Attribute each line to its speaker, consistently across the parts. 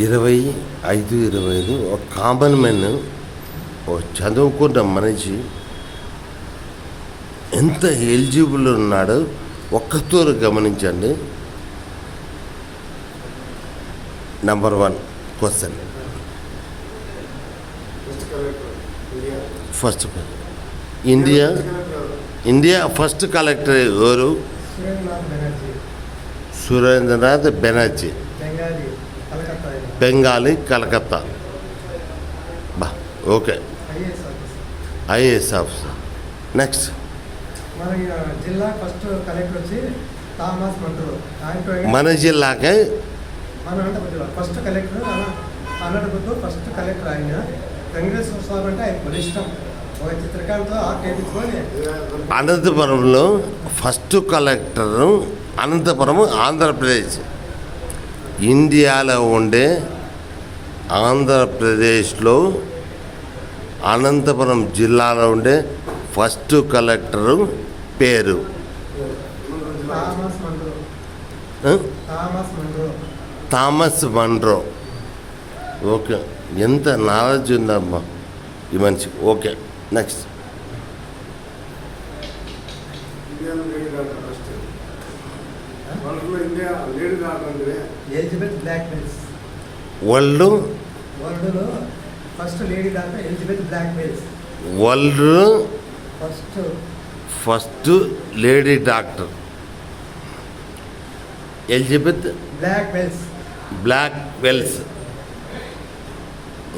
Speaker 1: 25 ఒక common men, ఒక చదువుకున్న మనిషి ఎంత ఎలిజిబుల్ ఉన్నాడో ఒక్కతూరు గమనించండి. Number 1 question. First India first collector ఎవరు? సురేంద్రనాథ్ బెనర్జీ, బెంగాలీ, కలకత్తా. బా ఓకే, ఐఏఎస్ ఆఫీసర్. నెక్స్ట్
Speaker 2: జిల్లా ఫస్ట్ కలెక్టర్ వచ్చి థామస్ మండ్రో.
Speaker 1: మన జిల్లాకే
Speaker 2: మన Anantapuram first collector, Anantapuram first collector. ఆయన కాంగ్రెస్ వస్తామంటే ఆయన బలిష్టం. ఒక చిత్రకాంతో ఆకేపించుకొని
Speaker 1: అనంతపురంలో ఫస్ట్ కలెక్టరు. అనంతపురం ఆంధ్రప్రదేశ్, ఇండియాలో ఉండే ఆంధ్రప్రదేశ్లో అనంతపురం జిల్లాలో ఉండే ఫస్ట్ కలెక్టరు పేరు థామస్ మండ్రో. ఓకే, ఎంత నాలెడ్జ్ ఉందమ్మా ఈ మనిషి. Okay, next
Speaker 2: Elizabeth Blackwell.
Speaker 1: వరల్డ్లో
Speaker 2: first lady doctor Elizabeth Blackwell.
Speaker 1: World
Speaker 2: first
Speaker 1: lady doctor Elizabeth Blackwell.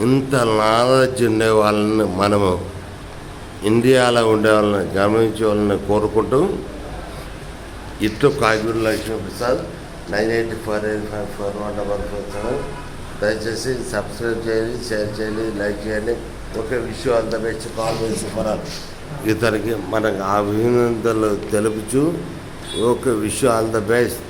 Speaker 1: ఇంత నాలెడ్జ్ ఉండే వాళ్ళని మనము ఇండియాలో ఉండే వాళ్ళని గమనించే వాళ్ళని కోరుకుంటూ ఇట్లు కాగిరి లక్ష్మీప్రసాద్ 984854 దయచేసి సబ్స్క్రైబ్ చేయండి, షేర్ చేయండి, లైక్ చేయండి. ఒక విషయం అంత బెస్ట్ కాల్ సూపరాలు ఇతనికి మనకు అభినందనలు తెలుపుచు ఒక విషయం ఆల్ ద బెస్ట్.